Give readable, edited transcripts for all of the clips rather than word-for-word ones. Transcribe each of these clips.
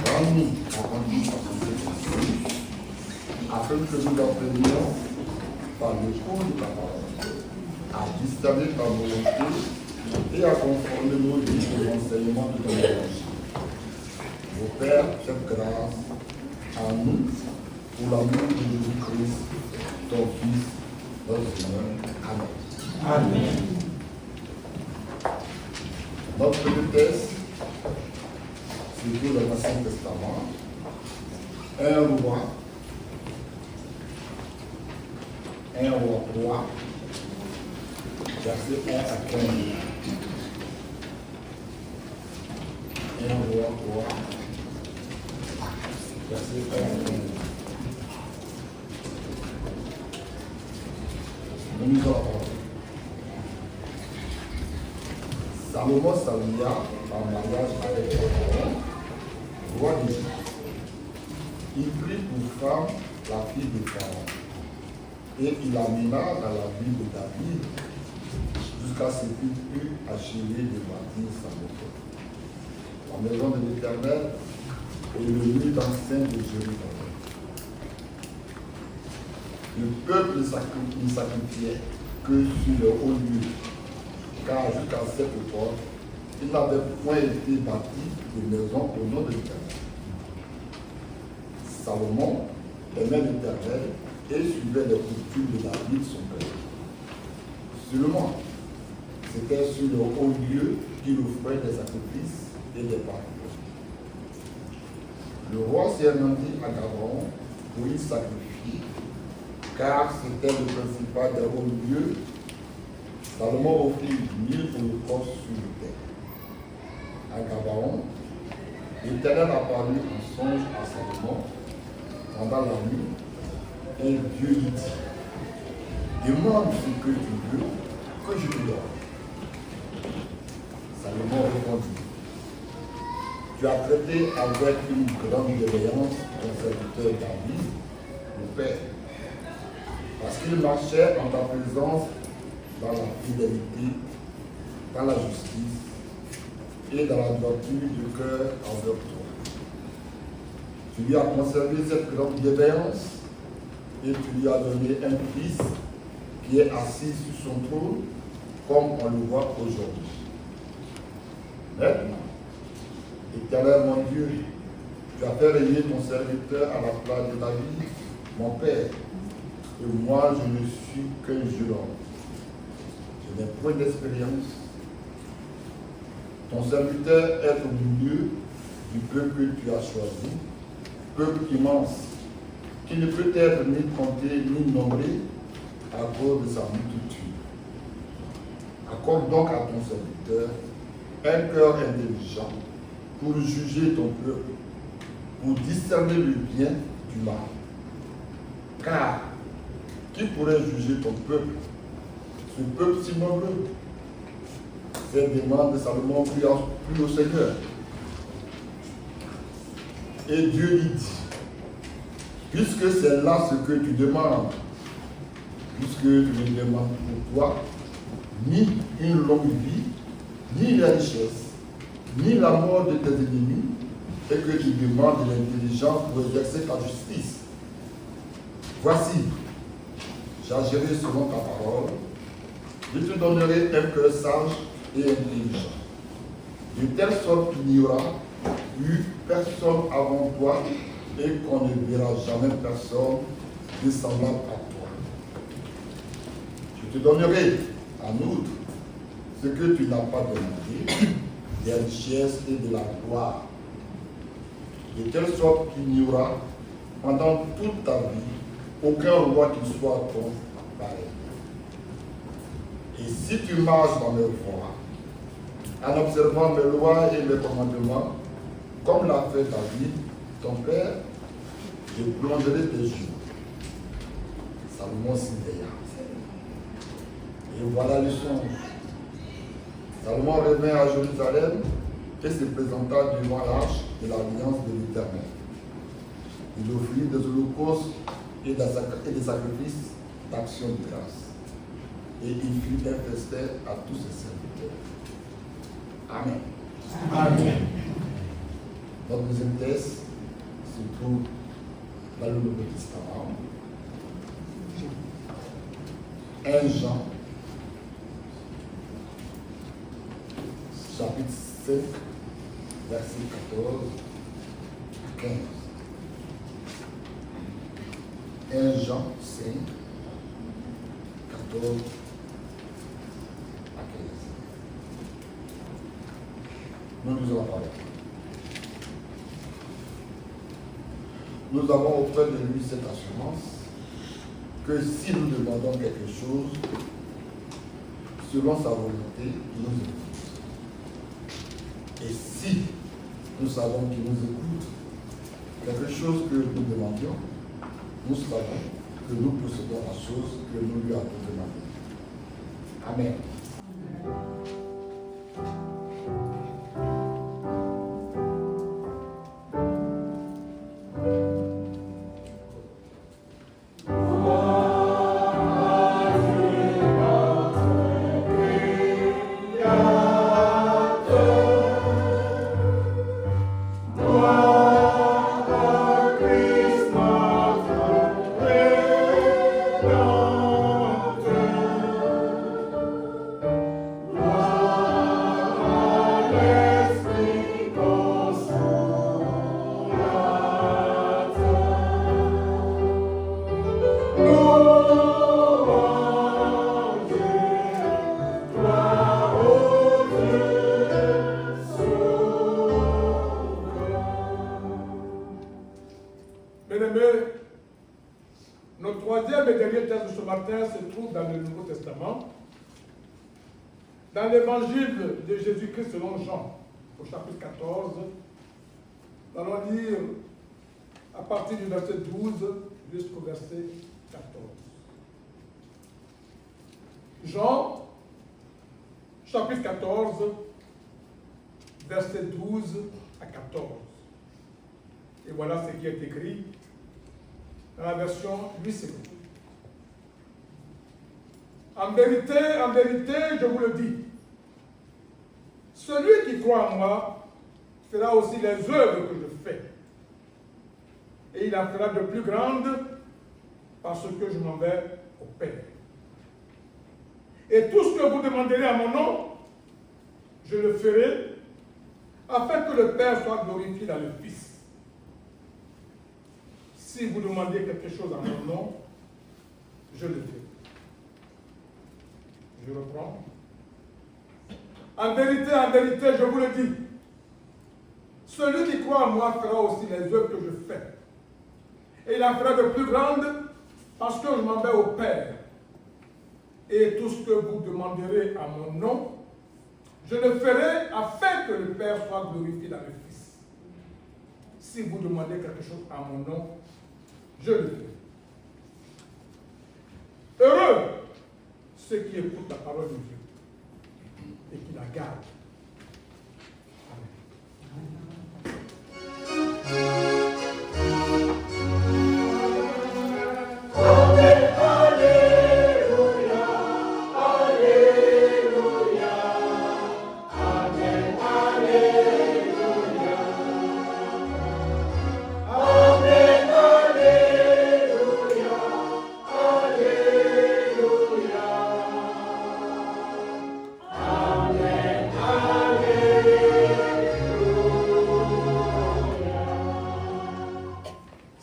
rends-nous rendus à son service, afin que nous apprenions par le cours de ta parole à discerner ta volonté et à conformer nos vies aux enseignements de ton évangile. Ô Père, faites grâce à nous pour l'amour de Jésus-Christ, ton Fils, notre Seigneur. Amen. Amen. Notre premier texte, c'est tout le Ancien Testament. 1 roi 3, verset 1 à 15. 1 roi 3, verset 1 à 15. Nous nous en parlons. Salomon s'allia en mariage avec Pharaon, roi d'Égypte. Il prit pour femme la fille de Pharaon, et il amena dans la ville de David jusqu'à ce qu'il pût achever de bâtir sa maison. La maison de l'Éternel et le lieu d'enceinte de Jérusalem. Le peuple ne sacrifiait que sur le haut lieu, car jusqu'à cette époque, il n'avait point été bâti de maison au nom de l'Éternel. Salomon aimait l'Éternel et suivait les coutumes de David, son père. Seulement, c'était sur le haut lieu qu'il offrait des sacrifices et des parfums. Le roi s'y rendit à Gabaon pour y sacrifier, car c'était le principal des hauts lieux. Salomon offrit 1000 holocaustes sur le terre. À Gabaon, l'Éternel apparut en songe à Salomon pendant la nuit, et Dieu lui dit, demande ce que tu veux, que je te donne. Salomon répondit, tu as traité avec une grande bienveillance ton serviteur David, mon père, parce qu'il marchait en ta présence dans la fidélité, dans la justice et dans la droiture du cœur envers toi. Tu lui as conservé cette grande bienveillance et tu lui as donné un fils qui est assis sur son trône comme on le voit aujourd'hui. Maintenant, Éternel mon Dieu, tu as fait régner ton serviteur à la place de David, mon père, et moi je ne suis qu'un jeune homme. Je n'ai point d'expérience. Ton serviteur est au milieu du peuple que tu as choisi, peuple immense, qui ne peut être ni compté ni nombré à cause de sa multitude. Accorde donc à ton serviteur un cœur intelligent pour juger ton peuple, pour discerner le bien du mal. Car qui pourrait juger ton peuple, ce peuple si nombreux? Cette demande de Salomon prit au Seigneur. Et Dieu lui dit, puisque c'est là ce que tu demandes, puisque tu ne demandes pour toi ni une longue vie, ni la richesse, ni la mort de tes ennemis, et que tu demandes de l'intelligence pour exercer ta justice. Voici, j'agirai selon ta parole, je te donnerai un cœur sage et intelligent, de telle sorte qu'il n'y aura eu personne avant toi et qu'on ne verra jamais personne de semblable à toi. Je te donnerai en outre ce que tu n'as pas demandé, des richesses et de la gloire, de telle sorte qu'il n'y aura pendant toute ta vie aucun roi qui soit ton pareil. Et si tu marches dans mes voies, en observant mes lois et mes commandements, comme l'a fait David, ton père, je prolongerai tes jours. Salomon s'y veilla. Et voilà le songe. Salomon revint à Jérusalem et se présenta devant l'arche de l'alliance de l'Éternel. Il offrit des holocaustes et des sacrifices d'action de grâce. Et il fit un festin à tous ses serviteurs. Amen. Amen. Notre deuxième texte se trouve dans le Nouveau Testament. 1 Jean, chapitre 5, verset 14 à 15. 1 Jean 5, 14 à 15. Nous lisons la parole. Nous avons auprès de lui cette assurance que si nous demandons quelque chose selon sa volonté, il nous écoute. Et si nous savons qu'il nous écoute, quelque chose que nous demandions, nous savons que nous possédons la chose que nous lui avons demandée. Amen. Bien-aimés, notre troisième et dernier texte de ce matin se trouve dans le Nouveau Testament, dans l'évangile de Jésus-Christ selon Jean, au chapitre 14. Nous allons lire à partir du verset 12 jusqu'au verset 14. Jean, chapitre 14, verset 12 à 14. Et voilà ce qui est écrit dans la version 8 secondes. En vérité, je vous le dis, celui qui croit en moi fera aussi les œuvres que je fais. Et il en fera de plus grandes parce que je m'en vais au Père. Et tout ce que vous demanderez à mon nom, je le ferai, afin que le Père soit glorifié dans le Fils. Si vous demandez quelque chose à mon nom, je le fais. Je reprends. En vérité, je vous le dis, celui qui croit en moi fera aussi les œuvres que je fais. Et il en fera de plus grandes parce que je m'en vais au Père. Et tout ce que vous demanderez à mon nom, je le ferai afin que le Père soit glorifié dans le Fils. Si vous demandez quelque chose à mon nom, je le fais. Heureux ceux qui écoutent la parole de Dieu et qui la gardent.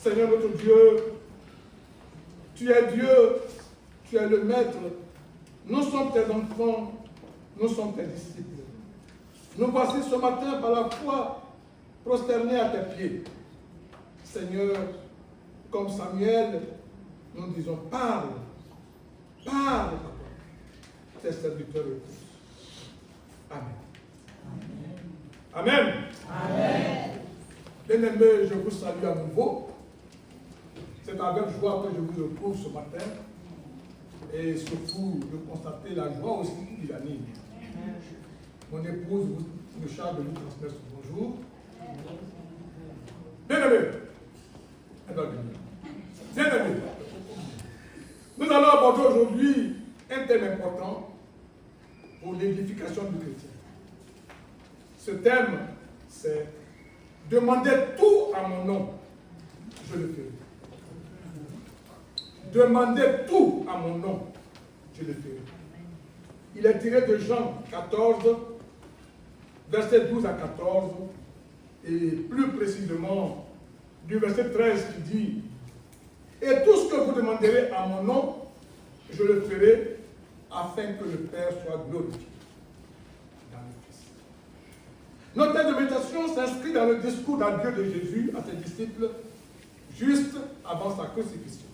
Seigneur notre Dieu, tu es Dieu, tu es le Maître, nous sommes tes enfants, nous sommes tes disciples. Nous voici ce matin par la foi prosternés à tes pieds. Seigneur, comme Samuel, nous disons parle, parle, papa. Tes serviteurs écoutent. Amen. Amen. Amen. Bien-aimés, je vous salue à nouveau. C'est avec joie que je vous retrouve ce matin et surtout de constater la joie aussi qui l'anime. Mon épouse me charge de vous transmettre ce bonjour. Bien-aimés, bien-aimés, nous allons aborder aujourd'hui un thème important pour l'édification du chrétien. Ce thème, c'est demandez tout à mon nom, je le ferai. Demandez tout à mon nom, je le ferai. Il est tiré de Jean 14, versets 12 à 14, et plus précisément du verset 13 qui dit « Et tout ce que vous demanderez à mon nom, je le ferai, afin que le Père soit glorifié dans le Fils. » Notre thème de méditation s'inscrit dans le discours d'adieu de Jésus à ses disciples juste avant sa crucifixion.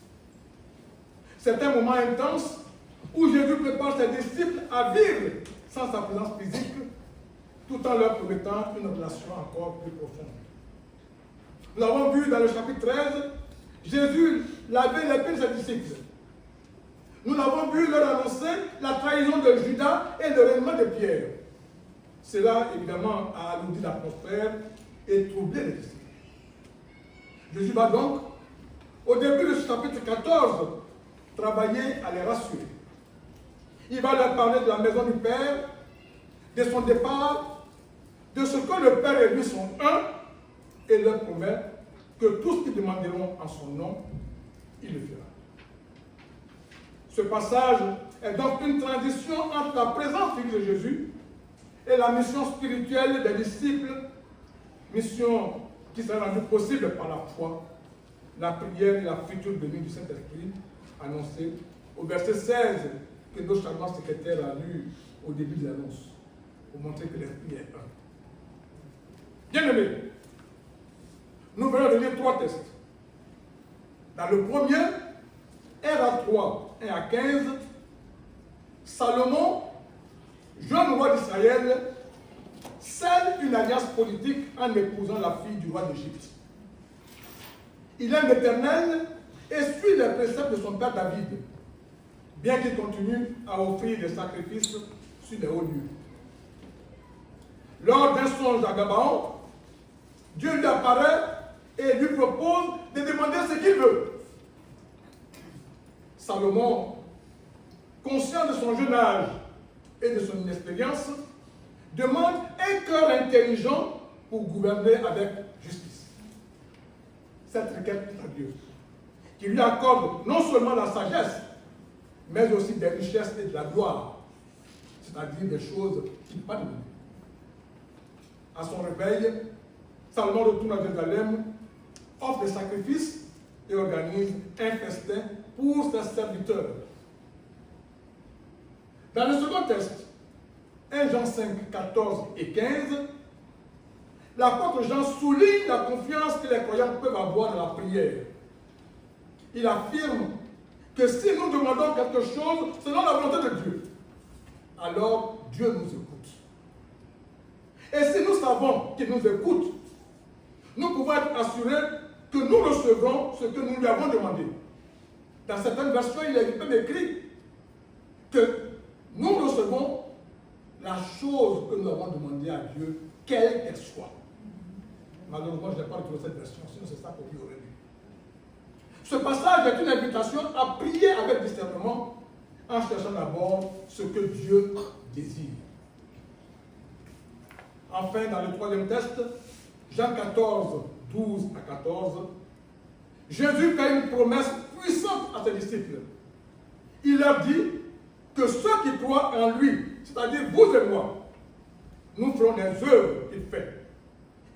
C'est un moment intense où Jésus prépare ses disciples à vivre sans sa présence physique, tout en leur promettant une relation encore plus profonde. Nous l'avons vu dans le chapitre 13, Jésus lavait les pieds de ses disciples. Nous l'avons vu leur annoncer la trahison de Judas et le règlement de Pierre. Cela, évidemment, a alourdi l'atmosphère et troublé les disciples. Jésus va donc, au début de ce chapitre 14, travailler à les rassurer. Il va leur parler de la maison du Père, de son départ, de ce que le Père et lui sont un, et leur promet que tout ce qu'ils demanderont en son nom, il le fera. Ce passage est donc une transition entre la présence physique de Jésus et la mission spirituelle des disciples, mission qui sera rendue possible par la foi, la prière et la future venue du Saint-Esprit annoncée au verset 16 que notre charmant secrétaire a lu au début de l'annonce pour montrer que l'Esprit est un. Bien-aimés, nous venons de lire 3 textes. Dans le premier, 1 à 3, 1 à 15, Salomon, jeune roi d'Israël, scelle une alliance politique en épousant la fille du roi d'Égypte. Il aime l'Éternel et suit les préceptes de son père David, bien qu'il continue à offrir des sacrifices sur les hauts lieux. Lors d'un songe à Gabaon, Dieu lui apparaît et lui propose de demander ce qu'il veut. Salomon, conscient de son jeune âge et de son inexpérience, demande un cœur intelligent pour gouverner avec justice. Cette requête à Dieu, qui lui accorde non seulement la sagesse, mais aussi des richesses et de la gloire, c'est-à-dire des choses qu'il n'a pas demandées. À son réveil, Salomon retourne à Jérusalem, offre des sacrifices et organise un festin pour ses serviteurs. Dans le second texte, 1 Jean 5, 14 et 15, l'apôtre Jean souligne la confiance que les croyants peuvent avoir dans la prière. Il affirme que si nous demandons quelque chose selon la volonté de Dieu, alors Dieu nous écoute. Et si nous savons qu'il nous écoute, nous pouvons être assurés que nous recevrons ce que nous lui avons demandé. Dans certaines versions, il est même écrit que nous recevons la chose que nous avons demandé à Dieu, quelle qu'elle soit. Malheureusement, je n'ai pas retrouvé cette version, sinon c'est ça qu'on lui aurait lu. Ce passage est une invitation à prier avec discernement en cherchant d'abord ce que Dieu désire. Enfin, dans le troisième texte, Jean 14, 12 à 14, Jésus fait une promesse puissante à ses disciples. Il leur dit que ceux qui croient en lui, c'est-à-dire vous et moi, nous ferons les œuvres qu'il fait.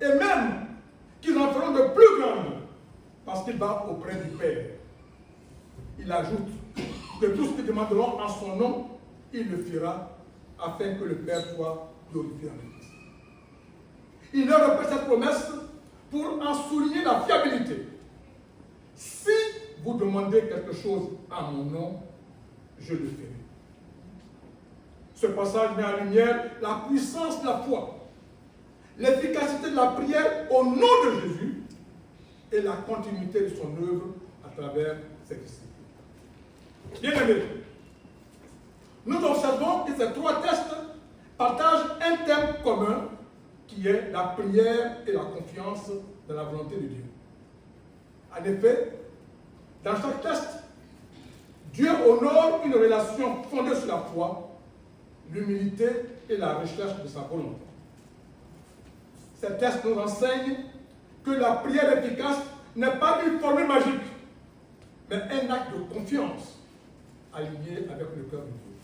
Et même qu'ils en feront de plus grandes, parce qu'il va auprès du Père. Il ajoute que tout ce qu'ils demanderont en son nom, il le fera, afin que le Père soit glorifié en lui. Il leur répète cette promesse pour en souligner la fiabilité. Si vous demandez quelque chose à mon nom, je le ferai. Ce passage met en lumière la puissance de la foi, l'efficacité de la prière au nom de Jésus et la continuité de son œuvre à travers ses disciples. Bien-aimés, nous observons que ces 3 textes partagent un thème commun qui est la prière et la confiance dans la volonté de Dieu. En effet, dans chaque texte, Dieu honore une relation fondée sur la foi, l'humilité et la recherche de sa volonté. Ces textes nous enseignent que la prière efficace n'est pas une formule magique, mais un acte de confiance aligné avec le cœur de Dieu.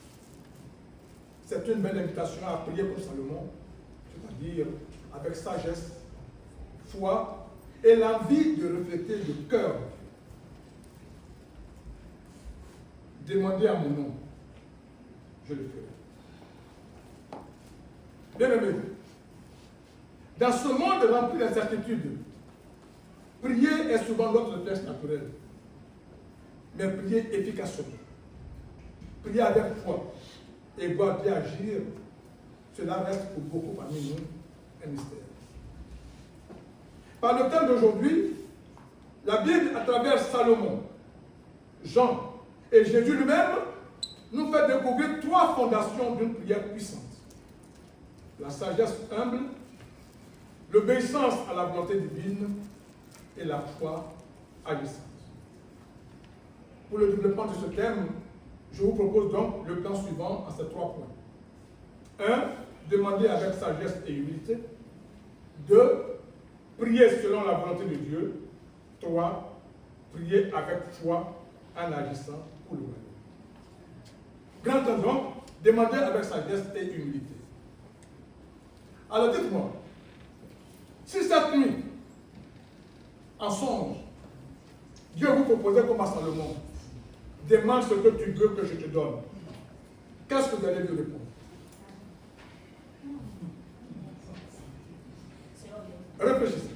C'est une belle invitation à prier comme Salomon, c'est-à-dire avec sagesse, foi et l'envie de refléter le cœur de Dieu. Demandez à mon nom, je le ferai. Bien-aimés, dans ce monde rempli d'incertitudes, prier est souvent notre réflexe naturel. Mais prier efficacement, prier avec foi et voir Dieu agir, cela reste pour beaucoup parmi nous un mystère. Par le temps d'aujourd'hui, la Bible, à travers Salomon, Jean et Jésus lui-même, nous fait découvrir 3 fondations d'une prière puissante. La sagesse humble, l'obéissance à la volonté divine et la foi agissante. Pour le développement de ce thème, je vous propose donc le plan suivant à ces 3 points. 1. Demander avec sagesse et humilité. 2. Prier selon la volonté de Dieu. 3. Prier avec foi en agissant pour le royaume. Grand donc, demander avec sagesse et humilité. Alors dites-moi, si cette nuit, en songe, Dieu vous proposait comme à Salomon, demande ce que tu veux que je te donne, qu'est-ce que vous allez lui répondre? Réfléchissez.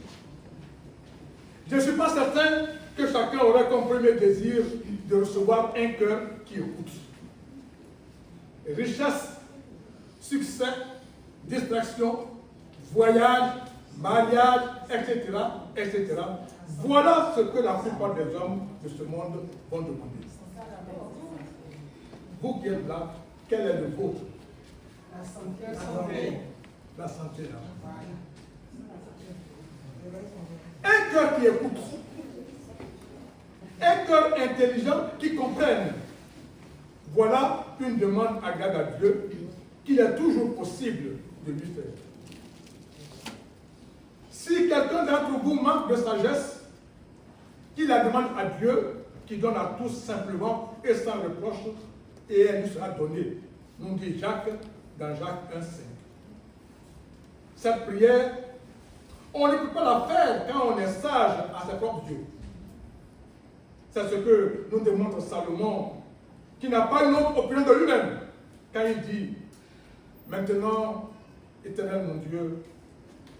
Je ne suis pas certain que chacun aurait comme premier désir de recevoir un cœur qui écoute. Richesse, succès, distraction, voyage, mariage, etc., etc. Voilà ce que la plupart des hommes de ce monde vont demander. Vous qui êtes là, quel est le vôtre? La santé. La santé, là. Un cœur qui écoute. Un cœur intelligent qui comprenne. Voilà une demande agréable à Dieu qu'il est toujours possible de lui faire. Si quelqu'un d'entre vous manque de sagesse, qu'il la demande à Dieu, qui donne à tous simplement et sans reproche, et elle lui sera donnée. Nous dit Jacques dans Jacques 1,5. Cette prière, on ne peut pas la faire quand on est sage à ses propres yeux. C'est ce que nous démontre Salomon, qui n'a pas une autre opinion de lui-même, quand il dit, maintenant, Éternel mon Dieu,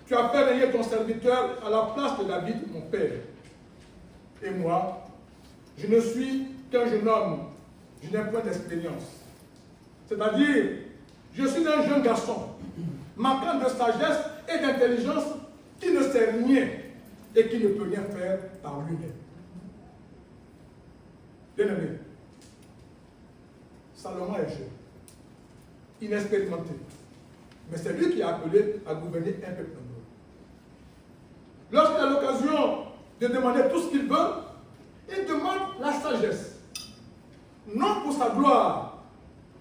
tu as fait régner ton serviteur à la place de David, mon père. Et moi, je ne suis qu'un jeune homme, je n'ai point d'expérience. C'est-à-dire, je suis un jeune garçon, manquant de sagesse et d'intelligence, qui ne sait rien et qui ne peut rien faire par lui-même. Bien-aimé, Salomon est jeune, inexpérimenté, mais c'est lui qui a appelé à gouverner un peuple nombreux. Lorsqu'il a l'occasion de demander tout ce qu'il veut, il demande la sagesse. Non pour sa gloire,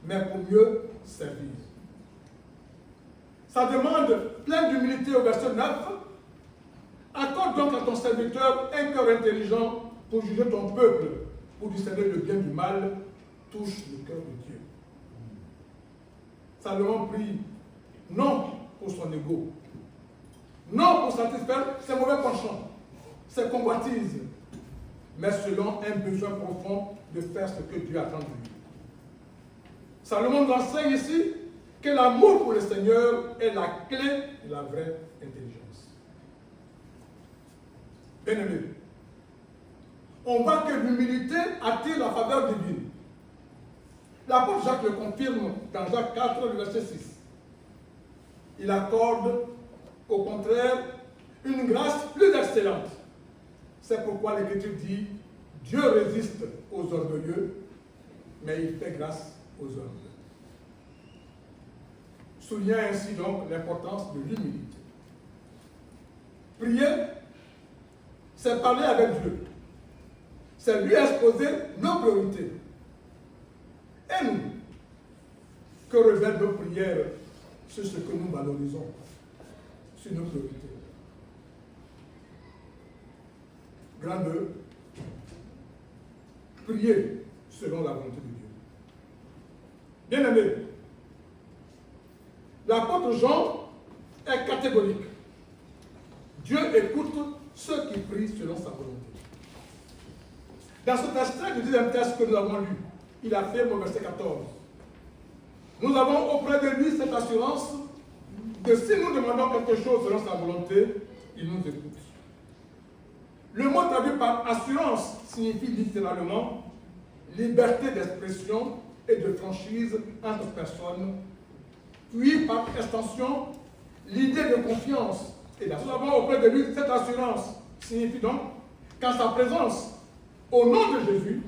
mais pour mieux servir. Sa demande pleine d'humilité au verset 9, accorde donc à ton serviteur un cœur intelligent pour juger ton peuple, pour discerner le bien du mal, touche le cœur de Dieu. Salomon prie, non pour son ego, non pour satisfaire ses mauvais penchants, ses convoitises, mais selon un besoin profond de faire ce que Dieu attend de lui. Salomon nous enseigne ici que l'amour pour le Seigneur est la clé de la vraie intelligence. Bien-aimé, on voit que l'humilité attire la faveur divine. L'apôtre Jacques le confirme dans Jacques 4, le verset 6. Il accorde, au contraire, une grâce plus excellente. C'est pourquoi l'Écriture dit « Dieu résiste aux orgueilleux, mais il fait grâce aux humbles. » Soulignant ainsi donc l'importance de l'humilité. Prier, c'est parler avec Dieu. C'est lui exposer nos priorités. Et nous, que révèlent nos prières sur ce que nous valorisons, sur nos priorités? Grand 2. Prier selon la volonté de Dieu. Bien-aimé, l'apôtre Jean est catégorique. Dieu écoute ceux qui prient selon sa volonté. Dans cet extrait du deuxième texte que nous avons lu, il affirme au verset 14. Nous avons auprès de lui cette assurance que si nous demandons quelque chose selon sa volonté, il nous écoute. Le mot traduit par assurance signifie littéralement liberté d'expression et de franchise entre personnes, puis par extension, l'idée de confiance. Et là, nous avons auprès de lui cette assurance signifie donc qu'en sa présence, au nom de Jésus,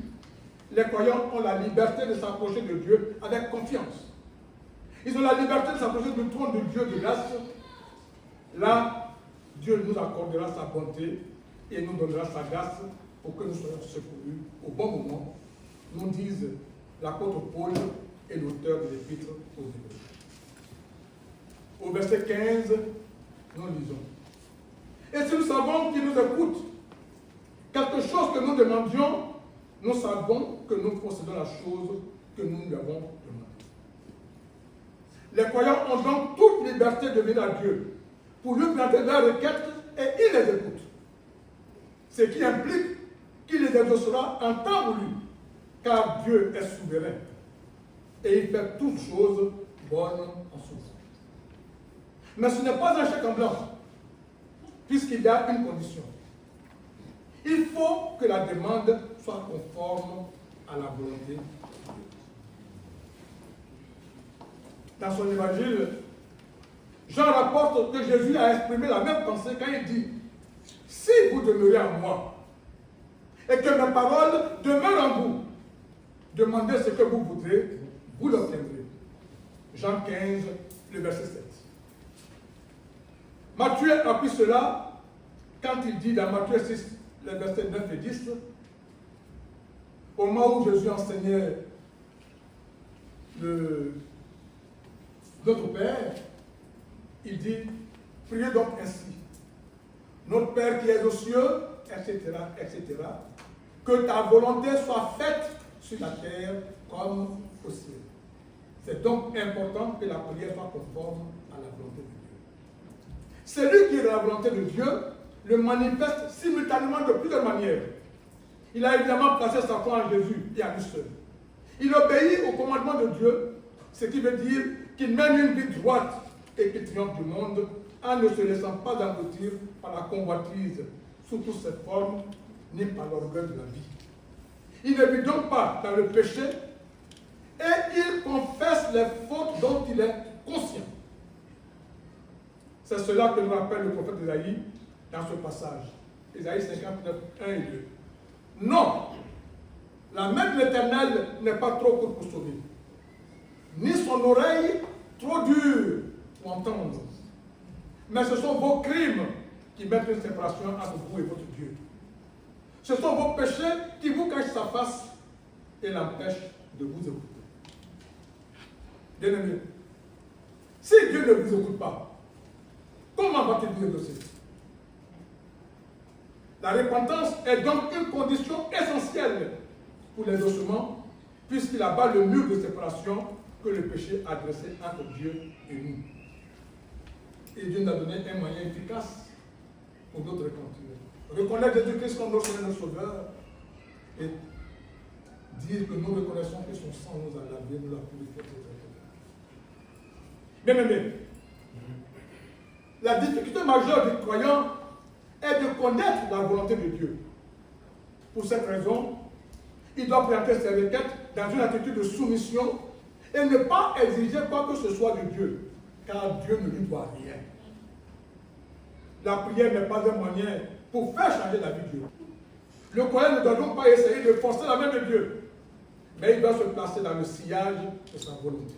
les croyants ont la liberté de s'approcher de Dieu avec confiance. Ils ont la liberté de s'approcher du trône de Dieu de grâce. Là, Dieu nous accordera sa bonté et nous donnera sa grâce pour que nous soyons secourus au bon moment, nous disent l'apôtre Paul et l'auteur de l'épître aux Hébreux. Au verset 15, nous lisons. Et si nous savons qu'il nous écoute, quelque chose que nous demandions, nous savons que nous possédons la chose que nous lui avons demandée. Les croyants ont donc toute liberté de venir à Dieu pour lui présenter leurs requêtes et il les écoute. Ce qui implique qu'il les exaucera en temps voulu, car Dieu est souverain et il fait toutes choses bonnes en son temps. Mais ce n'est pas un chèque en blanc, puisqu'il y a une condition. Il faut que la demande soit conforme à la volonté de Dieu. Dans son évangile, Jean rapporte que Jésus a exprimé la même pensée quand il dit « Si vous demeurez en moi et que mes paroles demeurent en vous, demandez ce que vous voudrez, vous l'obtiendrez. » Jean 15, le verset 7. Matthieu appuie cela quand il dit dans Matthieu 6, les versets 9 et 10, au moment où Jésus enseignait notre Père, il dit, priez donc ainsi, notre Père qui est aux cieux, etc., etc., que ta volonté soit faite sur la terre comme au ciel. C'est donc important que la prière soit conforme à la volonté de Dieu. Celui qui est de la volonté de Dieu le manifeste simultanément de plusieurs manières. Il a évidemment placé sa foi en Jésus et à lui seul. Il obéit au commandement de Dieu, ce qui veut dire qu'il mène une vie droite et qu'il triomphe du monde en ne se laissant pas engloutir par la convoitise sous toutes ses formes, ni par l'orgueil de la vie. Il ne vit donc pas dans le péché et il confesse les fautes dont il est conscient. C'est cela que nous rappelle le prophète Isaïe dans ce passage. Isaïe 59, 1 et 2. Non, la main de l'Éternel n'est pas trop courte pour sauver, ni son oreille trop dure pour entendre. Mais ce sont vos crimes qui mettent une séparation entre vous et votre Dieu. Ce sont vos péchés qui vous cachent sa face et l'empêchent de vous écouter. Bien-aimés, si Dieu ne vous écoute pas, comment va-t-il vous exaucer? La repentance est donc une condition essentielle pour l'exaucement, puisqu'il abat le mur de séparation que le péché a dressé entre Dieu et nous. Et Dieu nous a donné un moyen efficace pour notre repentir. Reconnaître Jésus-Christ comme notre Sauveur et dire que nous reconnaissons que son sang nous a lavé, nous l'a purifié. Bien aimé, la difficulté majeure du croyant est de connaître la volonté de Dieu. Pour cette raison, il doit présenter ses requêtes dans une attitude de soumission et ne pas exiger quoi que ce soit de Dieu, car Dieu ne lui doit rien. La prière n'est pas un moyen pour faire changer la vie de Dieu. Le croyant ne doit donc pas essayer de forcer la main de Dieu, mais il doit se placer dans le sillage de sa volonté.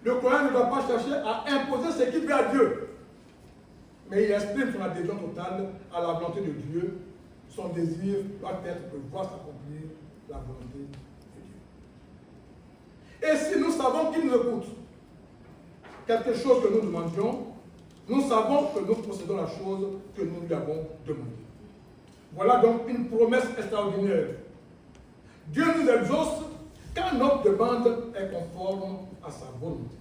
Le croyant ne doit pas chercher à imposer ce qu'il veut à Dieu, mais il exprime son adhésion totale à la volonté de Dieu. Son désir doit être de voir s'accomplir la volonté de Dieu. Et si nous savons qu'il nous écoute, quelque chose que nous demandions, nous savons que nous possédons la chose que nous lui avons demandée. Voilà donc une promesse extraordinaire. Dieu nous exauce quand notre demande est conforme à sa volonté.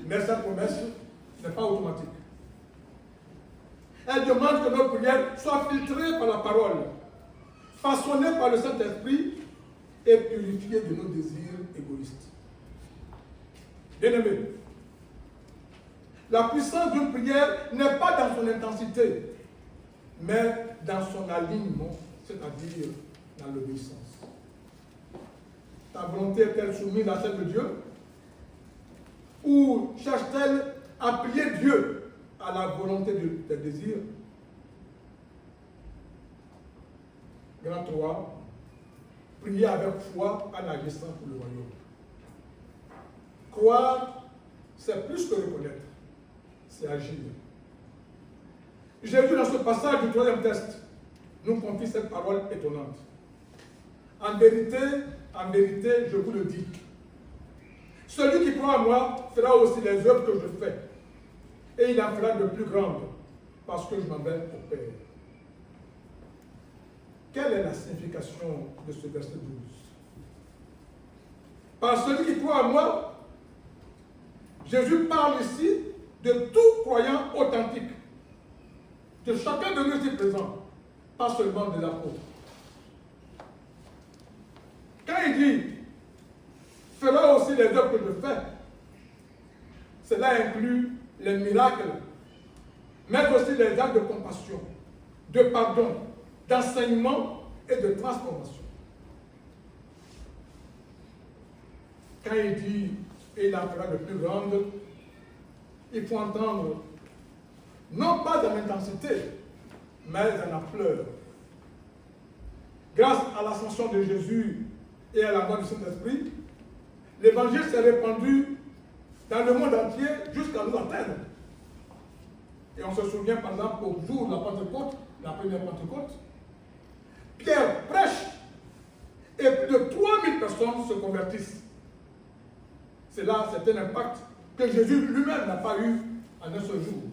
Mais cette promesse n'est pas automatique. Elle demande que nos prières soient filtrées par la parole, façonnées par le Saint-Esprit et purifiées de nos désirs égoïstes. Bien-aimés, la puissance d'une prière n'est pas dans son intensité, mais dans son alignement, c'est-à-dire dans l'obéissance. Ta volonté est-elle soumise à celle de Dieu? Ou cherche-t-elle à plier Dieu à la volonté de tes désirs? Grand 3, prier avec foi en agissant pour le royaume. Croire, c'est plus que reconnaître, c'est agir. Jésus, dans ce passage du 3e texte, nous confie cette parole étonnante. En vérité, je vous le dis, celui qui croit en moi fera aussi les œuvres que je fais, et il en fera de plus grandes, parce que je m'en vais au Père. Quelle est la signification de ce verset 12? Par celui qui croit en moi, Jésus parle ici de tout croyant authentique, de chacun de nous ici présents, pas seulement des apôtres. Quand il dit « fera aussi les œuvres que je fais », cela inclut les miracles, mais aussi les actes de compassion, de pardon, d'enseignement et de transformation. Quand il dit « et il en fera de plus grandes », il faut entendre non pas dans l'intensité, mais dans la fleur. Grâce à l'ascension de Jésus et à la mort du Saint-Esprit, l'évangile s'est répandu dans le monde entier jusqu'à nous atteindre. Et on se souvient par exemple au jour de la Pentecôte, la première Pentecôte, Pierre prêche et plus de 3000 personnes se convertissent. C'est là, c'est un impact que Jésus lui-même n'a pas eu en un seul jour.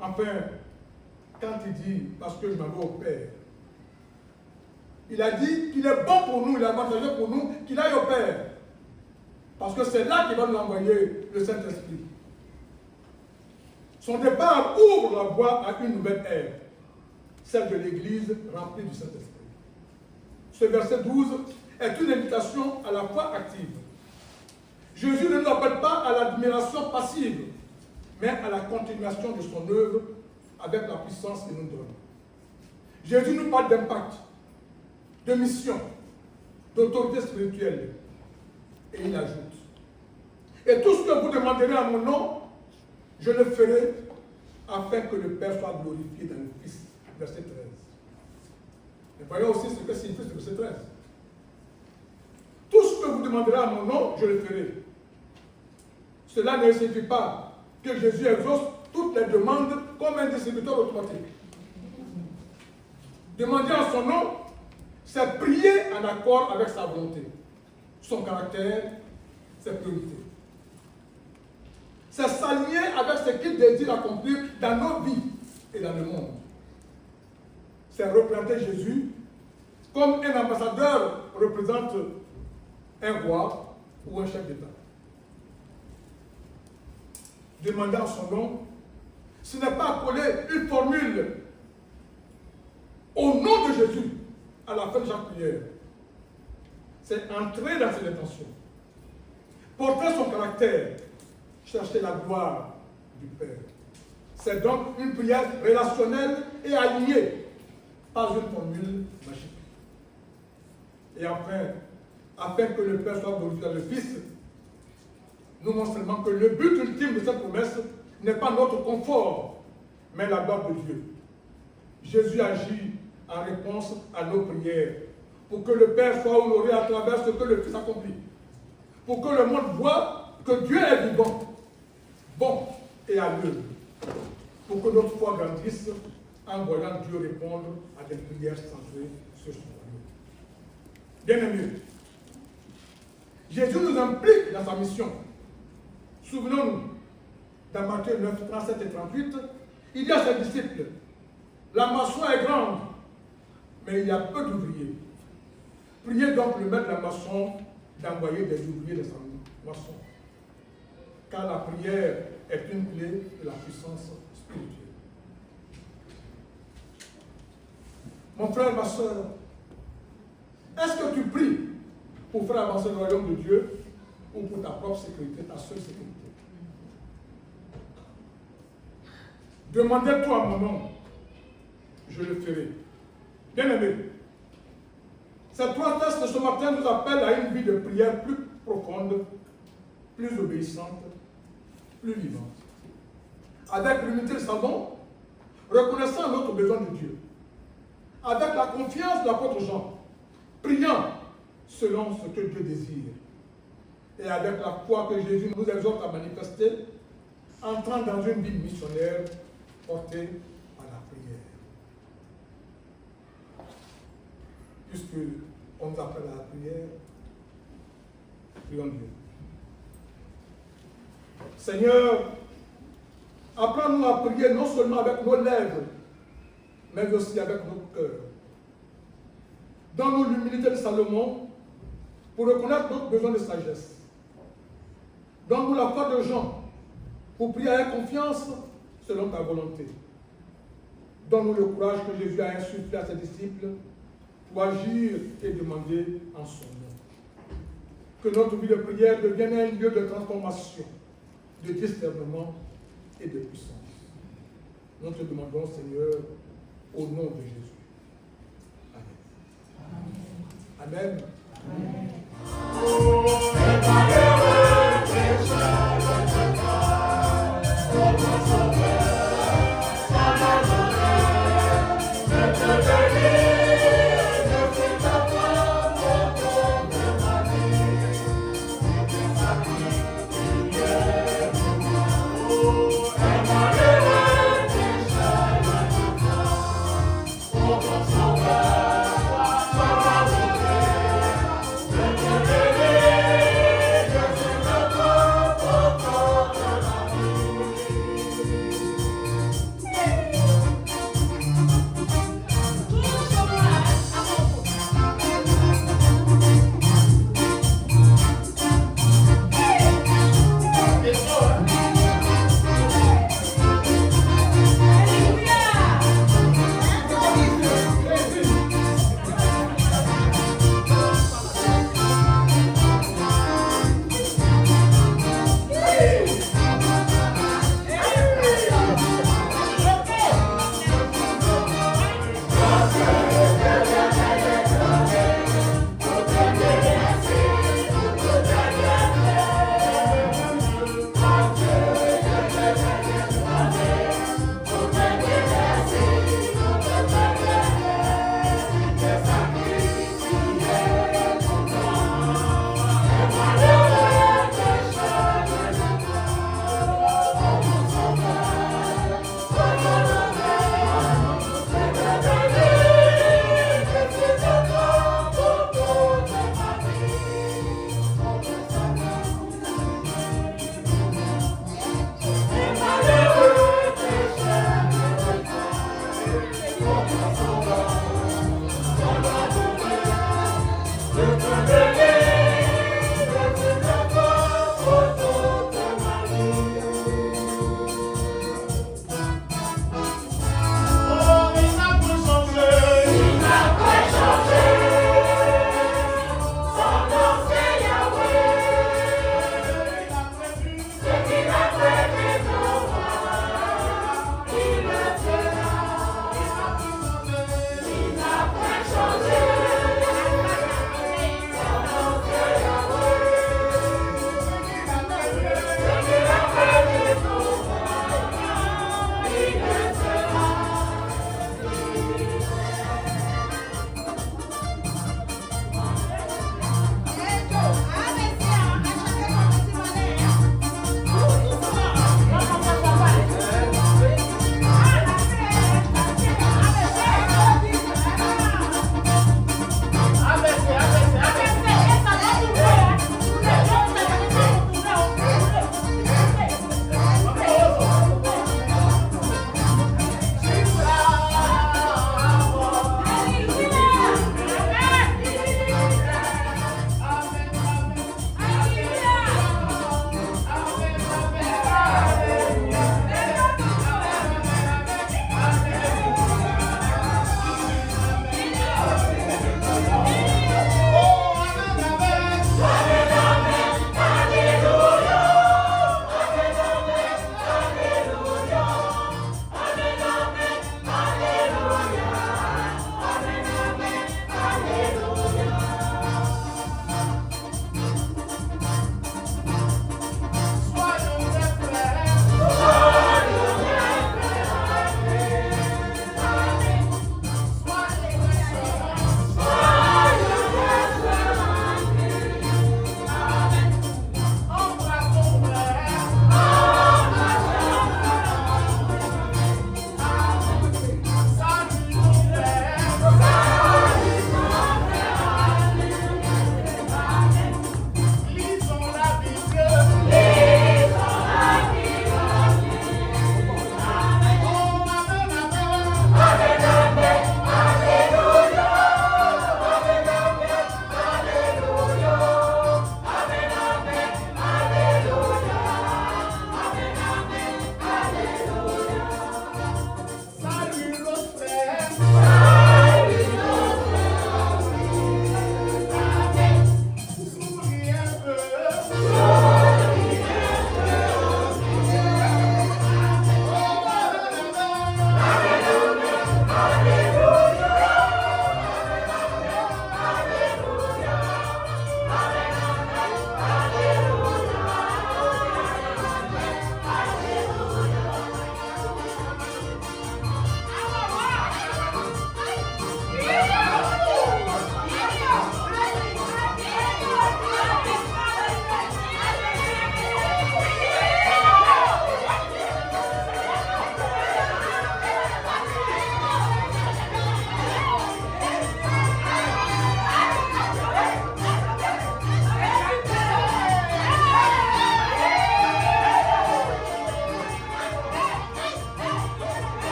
Enfin, quand il dit « parce que je m'en vais au Père », il a dit qu'il est bon pour nous, il a avantagé pour nous qu'il aille au Père. Parce que c'est là qu'il va nous envoyer le Saint-Esprit. Son départ ouvre la voie à une nouvelle ère, celle de l'Église remplie du Saint-Esprit. Ce verset 12 est une invitation à la foi active. Jésus ne nous appelle pas à l'admiration passive, mais à la continuation de son œuvre avec la puissance qu'il nous donne. Jésus nous parle d'impact, de mission, d'autorité spirituelle. Et il ajoute, et tout ce que vous demanderez à mon nom, je le ferai afin que le Père soit glorifié dans le Fils. Verset 13. Et voyons aussi ce que signifie ce verset 13. Tout ce que vous demanderez à mon nom, je le ferai. Cela ne signifie pas que Jésus exauce toutes les demandes comme un distributeur automatique. Demander en son nom, c'est prier en accord avec sa volonté, son caractère, ses priorités. C'est s'aligner avec ce qu'il désire accomplir dans nos vies et dans le monde. C'est représenter Jésus comme un ambassadeur représente un roi ou un chef d'État. Demander en son nom, ce n'est pas coller une formule au nom de Jésus à la fin de chaque prière. C'est entrer dans ses intentions, porter son caractère, chercher la gloire du Père. C'est donc une prière relationnelle et alignée, pas une formule magique. Et enfin, afin que le Père soit glorifié dans le Fils, nous montrons seulement que le but ultime de cette promesse n'est pas notre confort, mais la gloire de Dieu. Jésus agit en réponse à nos prières, pour que le Père soit honoré à travers ce que le Fils accomplit, pour que le monde voit que Dieu est vivant, bon et à l'œuvre, pour que notre foi grandisse en voyant Dieu répondre à des prières centrées sur son royaume. Bien-aimés, Jésus nous implique dans sa mission. Souvenons-nous, dans Matthieu 9, 37 et 38, il dit à ses disciples, la moisson est grande, mais il y a peu d'ouvriers. Priez donc le maître de la moisson d'envoyer des ouvriers de sa moisson. Car la prière est une clé de la puissance spirituelle. Mon frère, ma soeur, est-ce que tu pries pour faire avancer le royaume de Dieu ou pour ta propre sécurité, ta seule sécurité? Demandez-toi à mon nom, je le ferai. Bien-aimé, ces trois textes de ce matin nous appellent à une vie de prière plus profonde, plus obéissante, plus vivante. Avec l'unité de savon, reconnaissant notre besoin de Dieu. Avec la confiance de l'apôtre Jean, priant selon ce que Dieu désire. Et avec la foi que Jésus nous exhorte à manifester, entrant dans une vie missionnaire portée par la prière. Puisqu'on nous appelle à la prière, prions Dieu. Seigneur, apprends-nous à prier non seulement avec nos lèvres, mais aussi avec notre cœur. Donne-nous l'humilité de Salomon pour reconnaître notre besoin de sagesse. Donne-nous la foi de Jean pour prier avec confiance selon ta volonté. Donne-nous le courage que Jésus a insufflé à ses disciples pour agir et demander en son nom. Que notre vie de prière devienne un lieu de transformation, de discernement et de puissance. Nous te demandons, Seigneur, au nom de Jésus. Amen. Amen. Amen.